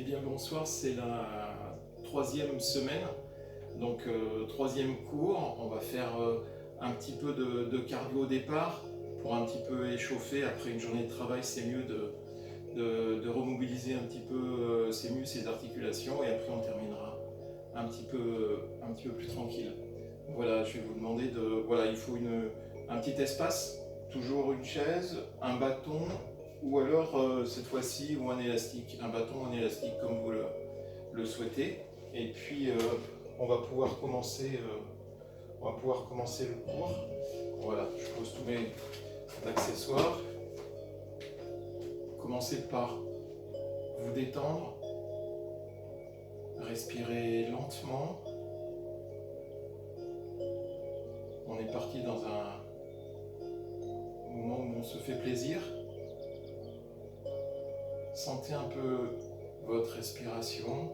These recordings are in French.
Eh bien bonsoir, c'est la troisième semaine, donc troisième cours. On va faire un petit peu de cardio au départ pour un petit peu échauffer. Après une journée de travail, c'est mieux de remobiliser un petit peu ses muscles, ses articulations, et après on terminera un petit peu plus tranquille. Voilà, je vais vous demander de... Voilà, il faut un petit espace, toujours une chaise, un bâton, ou alors cette fois-ci ou un élastique, un bâton ou un élastique comme vous le souhaitez. Et puis on va pouvoir commencer le cours. Voilà, je pose tous mes accessoires. Commencez par vous détendre, respirez lentement. On est parti dans un moment où on se fait plaisir. Sentez un peu votre respiration.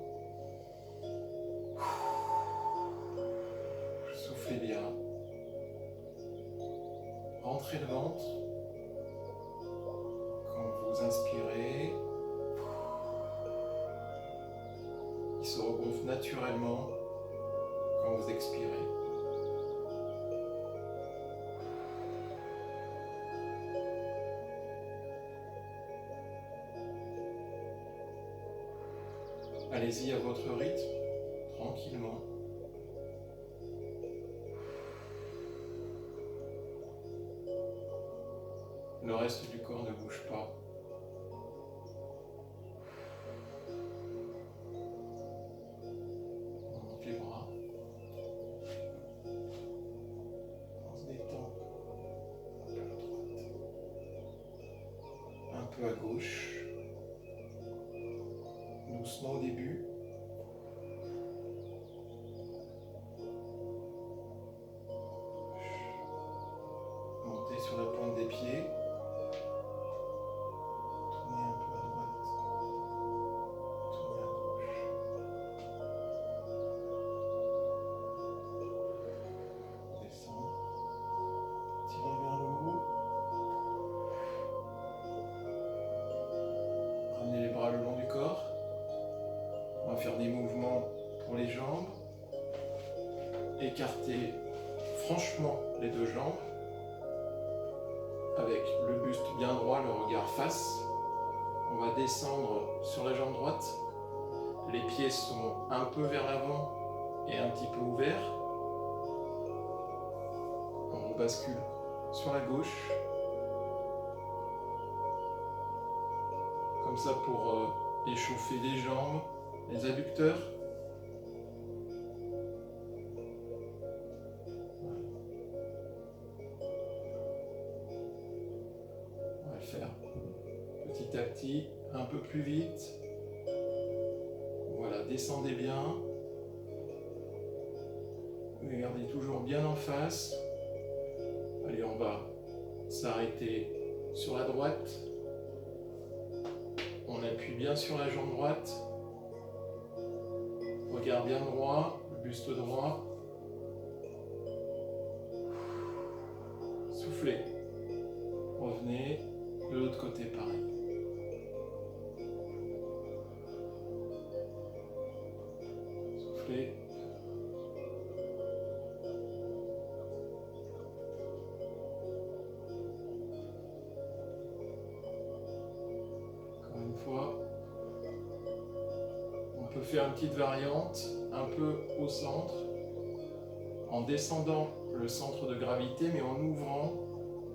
Soufflez bien. Rentrez le ventre. Quand vous inspirez, il se regonfle naturellement quand vous expirez. Allez-y à votre rythme, tranquillement. Le reste du corps ne bouge pas. On monte les bras. On se détend. Un peu à droite. Un peu à gauche. Doucement au début. Montez sur la pointe des pieds. Tournez un peu à droite. Tournez à gauche. Descendre. Tirez vers le haut. Ramenez les bras le long du corps. On va faire des mouvements pour les jambes. Écartez franchement les deux jambes. Avec le buste bien droit, le regard face. On va descendre sur la jambe droite. Les pieds sont un peu vers l'avant et un petit peu ouverts. On bascule sur la gauche. Comme ça pour échauffer les jambes, les adducteurs. On va le faire petit à petit, un peu plus vite. Voilà, descendez bien. Regardez toujours bien en face. Allez, on va s'arrêter sur la droite. On appuie bien sur la jambe droite. Regard bien droit, le buste droit. Soufflez. Revenez. De l'autre côté, pareil. Soufflez. Encore une fois. On peut faire une petite variante, un peu au centre, en descendant le centre de gravité, mais en ouvrant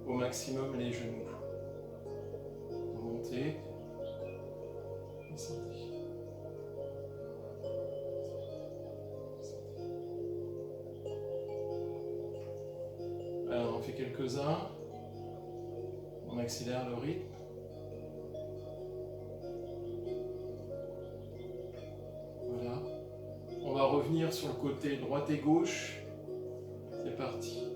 au maximum les genoux. Montez, descendez. Alors on en fait quelques-uns. On accélère le rythme. Voilà. On va revenir sur le côté droite et gauche. C'est parti.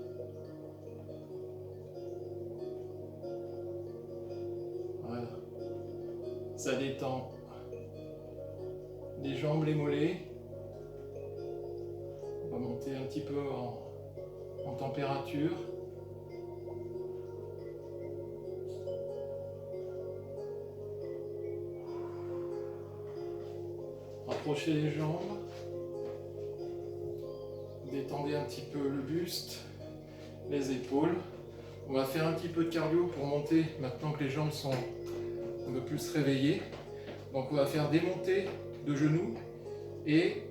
Voilà. Ça détend les jambes, les mollets. On va monter un petit peu en température. Rapprochez les jambes. Détendez un petit peu le buste, les épaules. On va faire un petit peu de cardio pour monter maintenant que les jambes sont un peu plus réveillées. Donc on va faire des montées de genoux et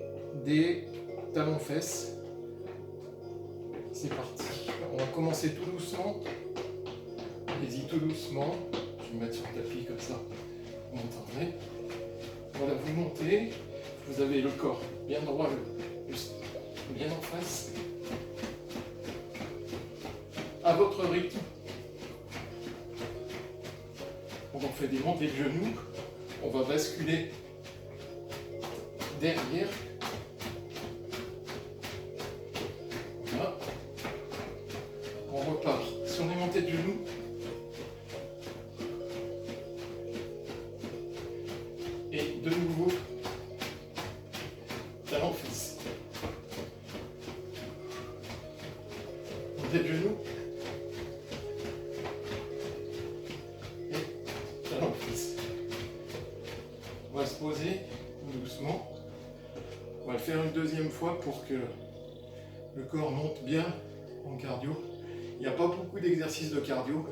des talons-fesses. C'est parti. On va commencer tout doucement. Allez-y tout doucement. Je vais me mettre sur le tapis comme ça. Vous m'entendrez. Voilà, vous montez. Vous avez le corps bien droit, le buste bien en face. À votre rythme. On fait des montées de genoux. On va basculer derrière. Voilà. On repart sur les montées de genoux. Et de nouveau, talons-fesses. Montée de genoux. Et talons-fesses. On va se poser doucement. On va le faire une deuxième fois pour que le corps monte bien en cardio. Il n'y a pas beaucoup d'exercices de cardio,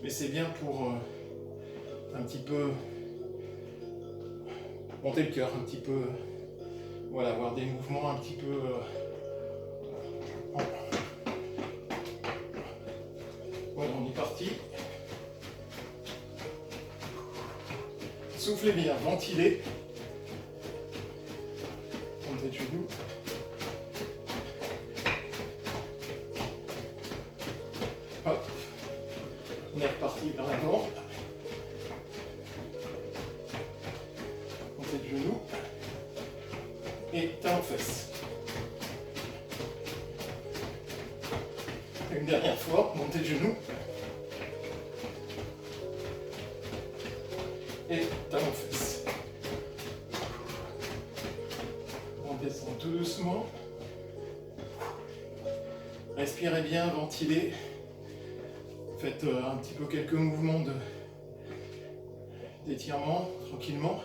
mais c'est bien pour un petit peu monter le cœur, un petit peu, voilà, avoir des mouvements un petit peu voilà, on est parti. Soufflez bien, ventilez. Montez de genoux. Hop. On est reparti vers l'avant. Montez de genoux. Et talons-fesses. Une dernière fois, montez de genoux. Et talons-fesses. On descend tout doucement. Respirez bien, ventilez. Faites un petit peu quelques mouvements d'étirement, tranquillement.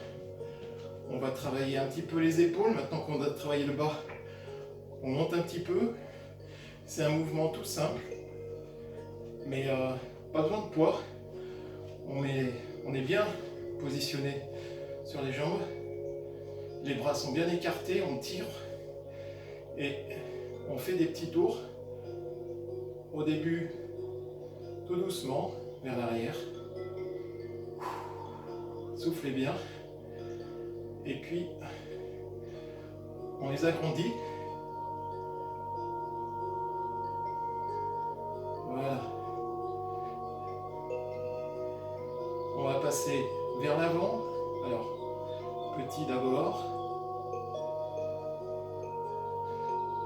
On va travailler un petit peu les épaules. Maintenant qu'on a travaillé le bas, on monte un petit peu. C'est un mouvement tout simple, mais pas besoin de poids. On est bien positionné sur les jambes. Les bras sont bien écartés, on tire et on fait des petits tours. Au début, tout doucement, vers l'arrière. Soufflez bien. Et puis, on les agrandit. Voilà. On va passer vers l'avant. Alors, petit d'abord.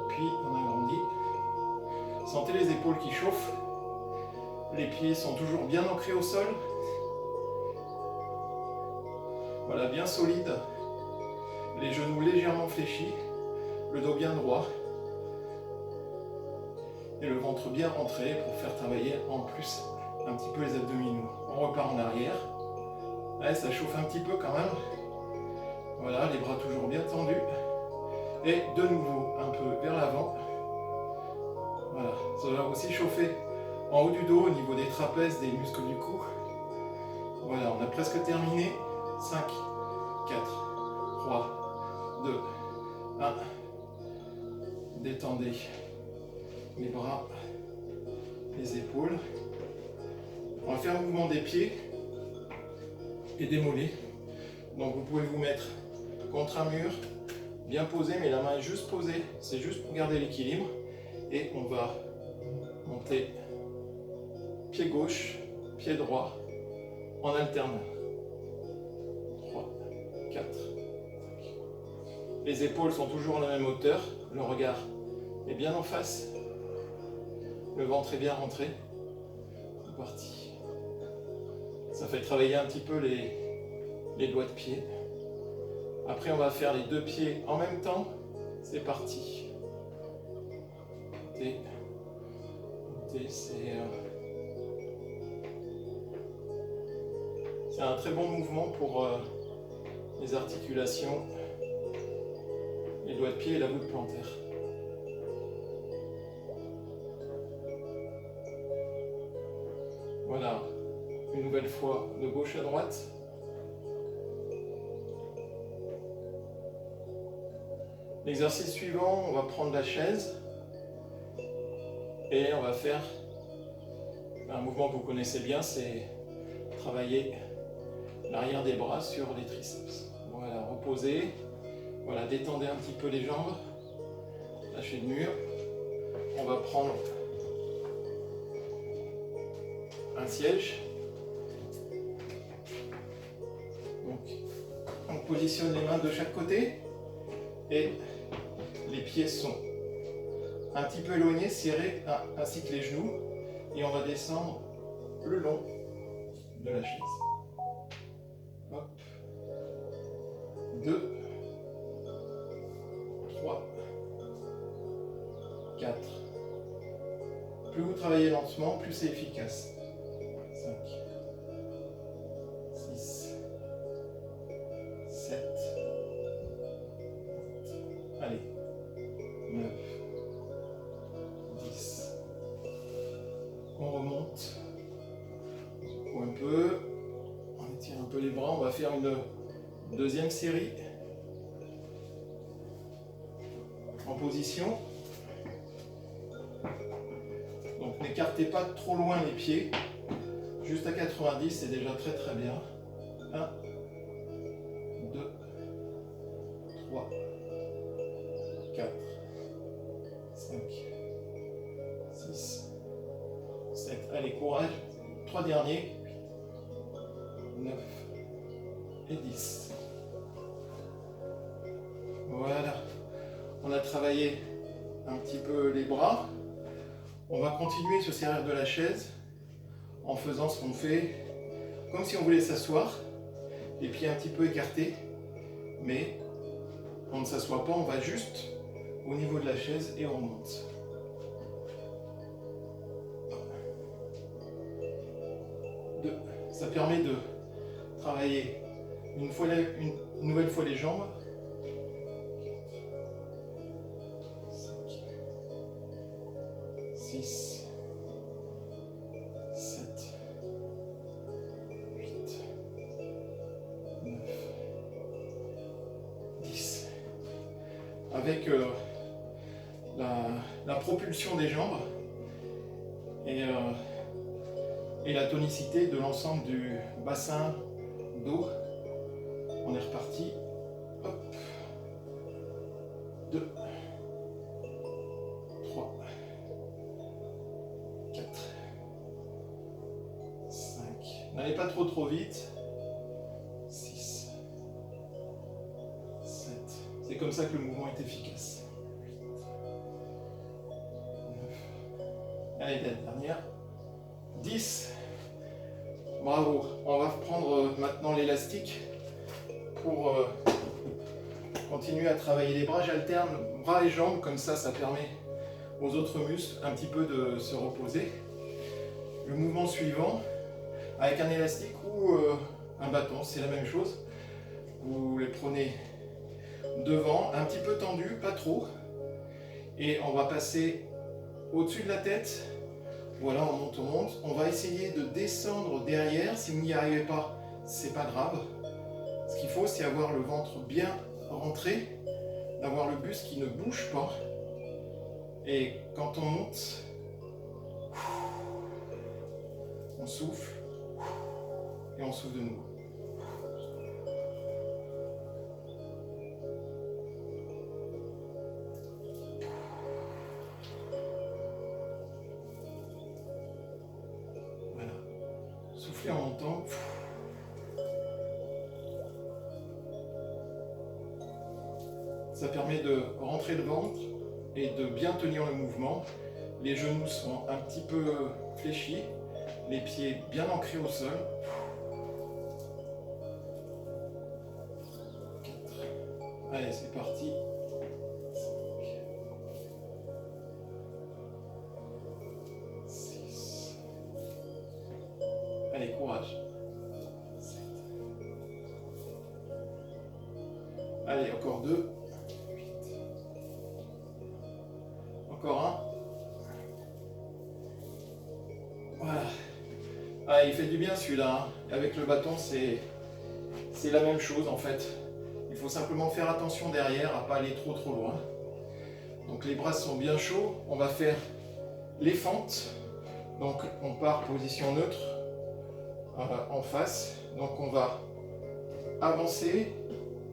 Puis, on agrandit. Sentez les épaules qui chauffent. Les pieds sont toujours bien ancrés au sol. Voilà, bien solide. Les genoux légèrement fléchis. Le dos bien droit. Et le ventre bien rentré pour faire travailler en plus un petit peu les abdominaux. On repart en arrière. Ouais, ça chauffe un petit peu quand même. Voilà, les bras toujours bien tendus. Et de nouveau, un peu vers l'avant. Voilà, ça va aussi chauffer en haut du dos, au niveau des trapèzes, des muscles du cou. Voilà, on a presque terminé. 5, 4, 3, 2, 1. Détendez les bras, les épaules. On va faire un mouvement des pieds et des mollets. Donc vous pouvez vous mettre contre un mur, bien posé, mais la main est juste posée. C'est juste pour garder l'équilibre. Et on va monter pied gauche, pied droit, en alternant. 3, 4, 5. Les épaules sont toujours à la même hauteur. Le regard est bien en face. Le ventre est bien rentré. C'est parti. Ça fait travailler un petit peu les doigts de pied. Après, on va faire les deux pieds en même temps. C'est parti. Montez. Montez, c'est un très bon mouvement pour les articulations doigts de pied et la voûte plantaire. Voilà, une nouvelle fois de gauche à droite. L'exercice suivant, on va prendre la chaise et on va faire un mouvement que vous connaissez bien, c'est travailler l'arrière des bras sur les triceps. Voilà, reposez. Voilà, détendez un petit peu les jambes. Lâchez le mur. On va prendre un siège. Donc, on positionne les mains de chaque côté et les pieds sont un petit peu éloignés, serrés, ainsi que les genoux. Et on va descendre le long de la chaise. Hop. 2, 3, 4. Plus vous travaillez lentement, plus c'est efficace. 5, 6, 7, 8. Allez. 9, 10. On remonte. On secoue un peu. On étire un peu les bras. On va faire une deuxième série. En position. Donc n'écartez pas trop loin les pieds. Juste à 90, c'est déjà très très bien. 1, 2, 3, 4, 5, 6, 7. Allez, courage. 3 derniers. 9 et 10. Voilà. On a travaillé un petit peu les bras. On va continuer se servir de la chaise en faisant ce qu'on fait comme si on voulait s'asseoir, les pieds un petit peu écartés, mais on ne s'assoit pas, on va juste au niveau de la chaise et on remonte. Ça permet de travailler une nouvelle fois les jambes. 5, 6, 7, 8, 9, 10. Avec la propulsion des jambes et la tonicité de l'ensemble du bassin dos. On est reparti. Hop. 2, 3, 4, 5. N'allez pas trop vite. 6, 7. C'est comme ça que le mouvement est efficace. 8, 9. Allez, la dernière. 10. Bravo. On va prendre maintenant l'élastique pour continuer à travailler les bras. J'alterne bras et jambes, comme ça permet aux autres muscles un petit peu de se reposer. Le mouvement suivant, avec un élastique ou un bâton, c'est la même chose. Vous les prenez devant, un petit peu tendu, pas trop. Et on va passer au-dessus de la tête. Voilà, on monte, on monte. On va essayer de descendre derrière. Si vous n'y arrivez pas, c'est pas grave. Ce qu'il faut, c'est avoir le ventre bien rentré, d'avoir le buste qui ne bouge pas. Et quand on monte, on souffle et on souffle de nouveau. Voilà. Soufflez en montant. Ça permet de rentrer le ventre et de bien tenir le mouvement. Les genoux sont un petit peu fléchis, les pieds bien ancrés au sol. 4. Allez, c'est parti. 5, 6. Allez, courage. 7. Allez, encore 2. 8. Encore un. Voilà. Ah, il fait du bien celui-là, hein. Avec le bâton, c'est la même chose en fait. Il faut simplement faire attention derrière à ne pas aller trop loin. Donc les bras sont bien chauds. On va faire les fentes. Donc on part position neutre en face. Donc on va avancer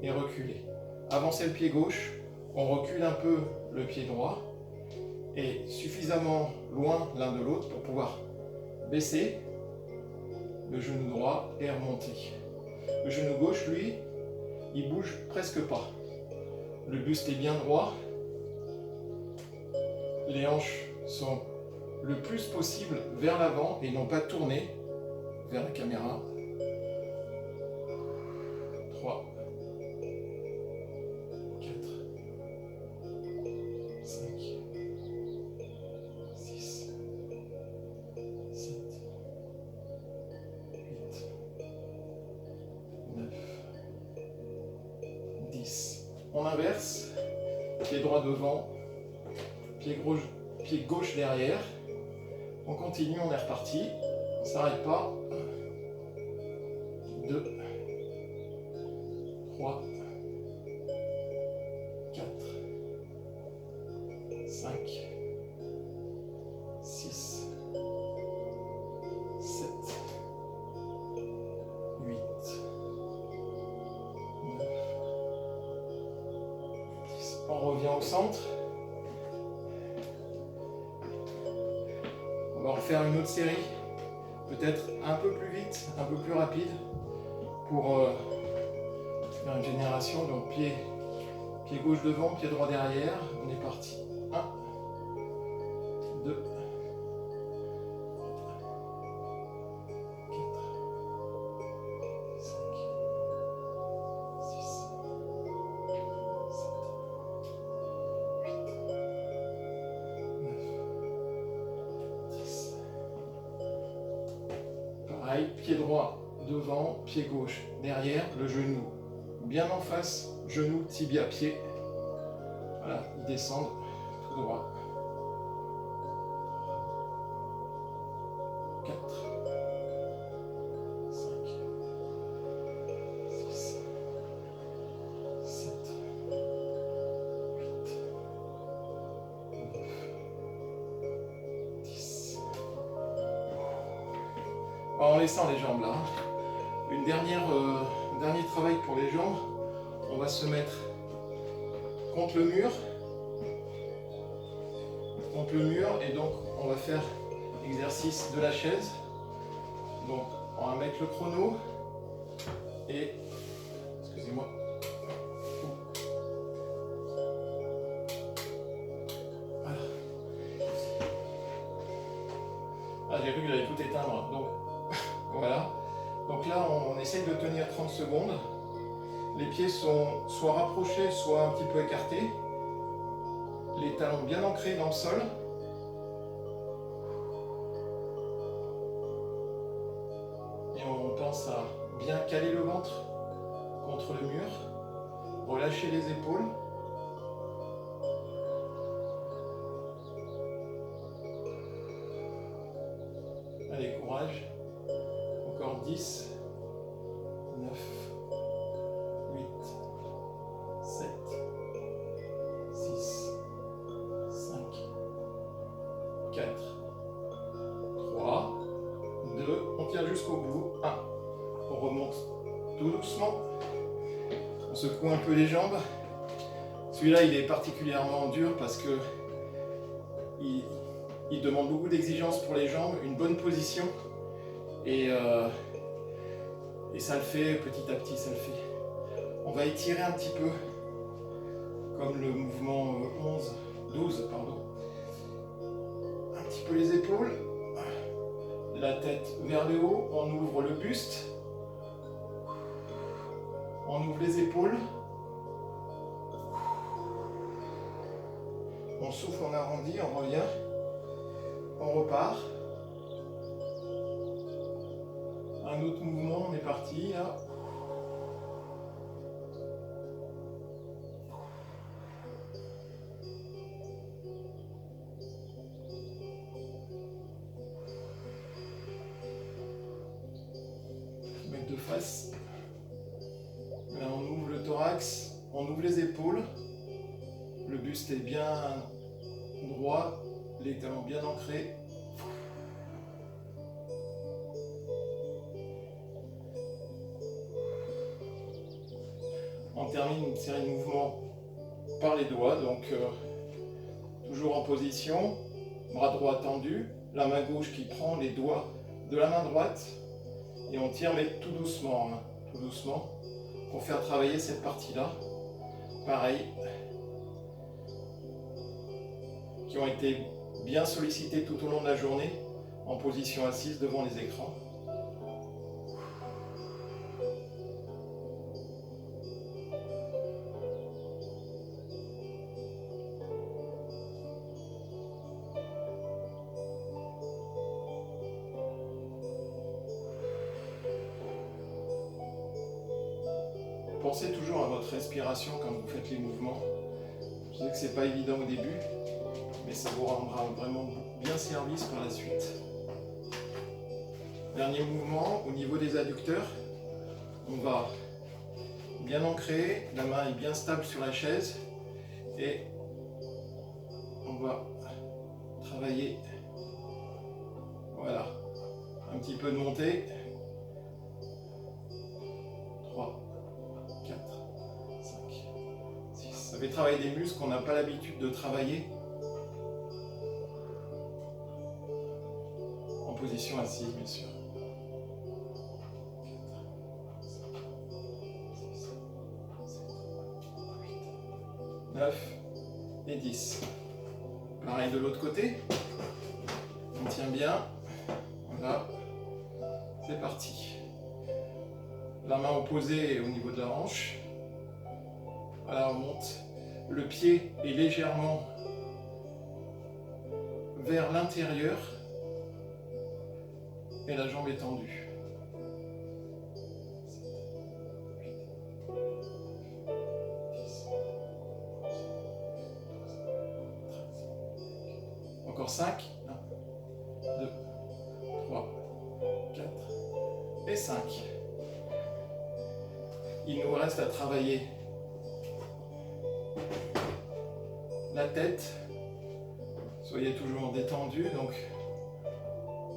et reculer. Avancer le pied gauche, on recule un peu le pied droit et suffisamment loin l'un de l'autre pour pouvoir baisser le genou droit et remonter. Le genou gauche, lui, il bouge presque pas. Le buste est bien droit. Les hanches sont le plus possible vers l'avant et non pas tournées vers la caméra. 3, 4, 5, 6, 7, 8, 9, 10. On inverse, pied droit devant, pied gauche derrière. On continue, on est reparti. On ne s'arrête pas. 2, 3, 4, 5, 6, 7, 8, 9, 10. On revient au centre. On va refaire une autre série, peut-être un peu plus vite, un peu plus rapide, pour faire une génération. Donc pied gauche devant, pied droit derrière. On est parti. 1, 2, 4, 5, 6, 7, 8, 9, 10. Pareil, pied droit devant, pied gauche derrière, le genou bien en face, genou, tibia, pied. Voilà, ils descendent tout droit. 4, 5, 6, 7, 8, 9, 10. En laissant les jambes là. Un dernier travail pour les jambes. On va se mettre contre le mur. Et donc on va faire l'exercice de la chaise. Donc on va mettre le chrono et excusez-moi. Voilà. Ah, j'ai cru que j'allais tout éteindre. Donc voilà. Donc là on essaye de tenir 30 secondes. Les pieds sont soit rapprochés, soit un petit peu écartés. Les talons bien ancrés dans le sol. Et on pense à bien caler le ventre contre le mur. Relâcher les épaules. Allez, courage. Encore 10, 9, 8, 7, 6, 5, 4, 3, 2, on tient jusqu'au bout, 1, on remonte tout doucement, on secoue un peu les jambes. Celui-là il est particulièrement dur parce que il demande beaucoup d'exigence pour les jambes, une bonne position et ça le fait petit à petit, ça le fait. On va étirer un petit peu comme le mouvement 12, pardon. Un petit peu les épaules, la tête vers le haut, on ouvre le buste, on ouvre les épaules, on souffle, on arrondit, on revient, on repart. Un autre mouvement, on est parti là. face. Là, on ouvre le thorax, on ouvre les épaules. Le buste est bien droit, les talons bien ancrés. On termine une série de mouvements par les doigts, donc toujours en position, bras droit tendu, la main gauche qui prend les doigts de la main droite et on tire mais tout doucement, pour faire travailler cette partie-là. Pareil, qui ont été bien sollicités tout au long de la journée en position assise devant les écrans. Pensez toujours à votre respiration quand vous faites les mouvements. Je sais que c'est pas évident au début, mais ça vous rendra vraiment bien service par la suite. Dernier mouvement, au niveau des adducteurs, on va bien ancrer, la main est bien stable sur la chaise et on va travailler, voilà, un petit peu de montée. 3, 4, 5, 6. Ça fait travailler des muscles qu'on n'a pas l'habitude de travailler en position assise, bien sûr. 9 et 10. Pareil de l'autre côté. On tient bien. Voilà. C'est parti. La main opposée au niveau de la hanche. Voilà, on monte. Le pied est légèrement vers l'intérieur et la jambe est tendue. Encore 5. 1, 2, 3, 4 et 5. Il nous reste à travailler la tête. Soyez toujours détendu. Donc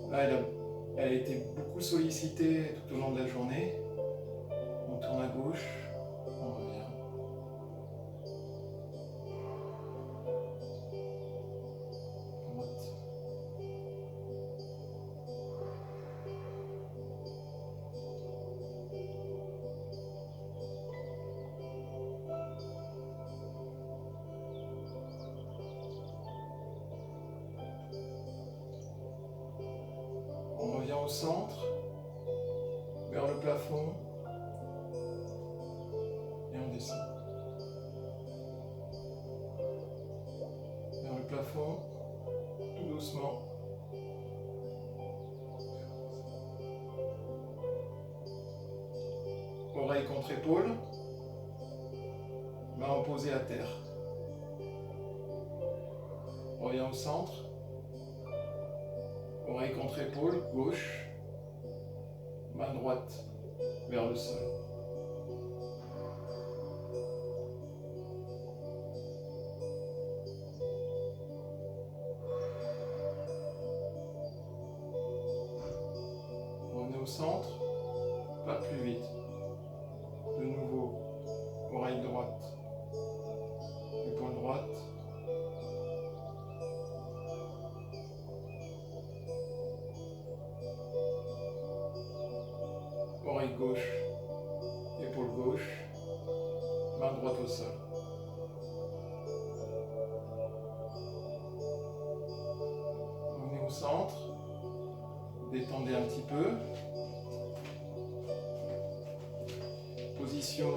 là, elle a été beaucoup sollicitée tout au long de la journée. On tourne à gauche, on revient. Droite. On revient au centre, vers le plafond, et on descend. Vers le plafond, tout doucement. Oreille contre épaule, main opposée à terre. On revient au centre. Oreille contre épaule, gauche, main droite vers le sol. Revenez au centre, pas plus vite. De nouveau, oreille droite, épaule droite. Oreille gauche, épaule gauche, main droite au sol. Revenez au centre, détendez un petit peu. Position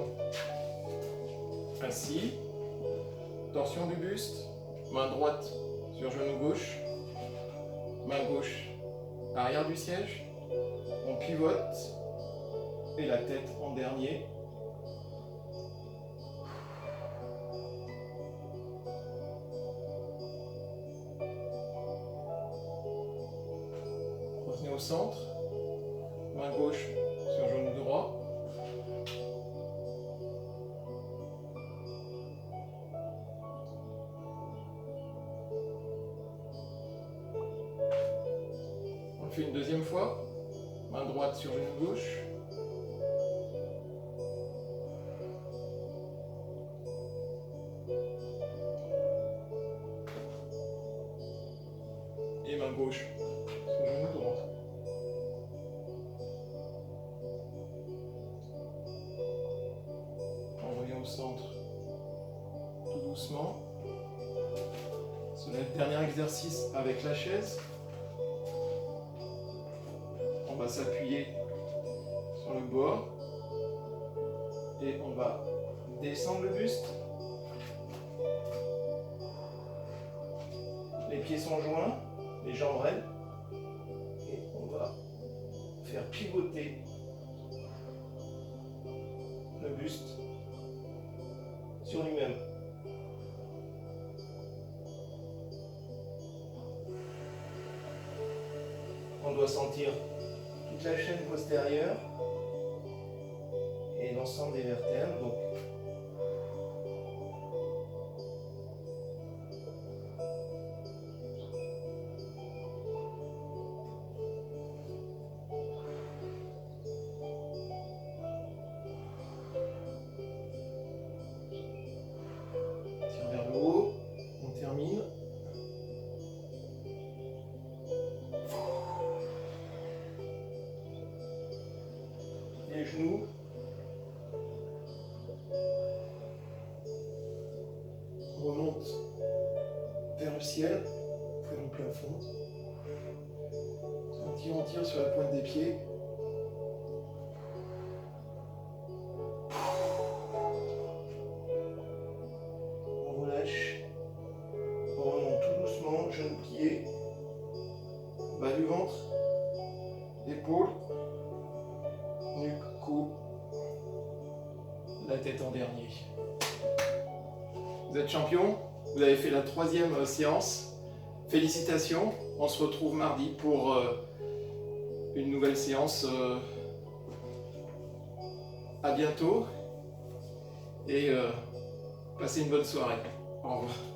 assis, torsion du buste, main droite sur genou gauche, main gauche arrière du siège, on pivote. Et la tête en dernier. Revenez au centre. Main gauche sur genou droit. On fait une deuxième fois. Main droite sur genou gauche. Et main gauche sur genou droit. On revient au centre tout doucement. C'est notre dernier exercice avec la chaise. On va s'appuyer sur le bord et on va descendre le buste. Les pieds sont joints, les jambes raides et on va faire pivoter le buste sur lui-même. On doit sentir toute la chaîne postérieure et l'ensemble des vertèbres. Donc, tire vers le haut, on termine. Les genoux. On remonte vers le ciel, vers le plafond. On tire sur la pointe des pieds. On relâche. On remonte tout doucement, genoux pliés. Bas du ventre, épaules, nuque, cou, la tête en dernier. Vous êtes champion, vous avez fait la 3e séance. Félicitations, on se retrouve mardi pour une nouvelle séance. À bientôt et passez une bonne soirée. Au revoir.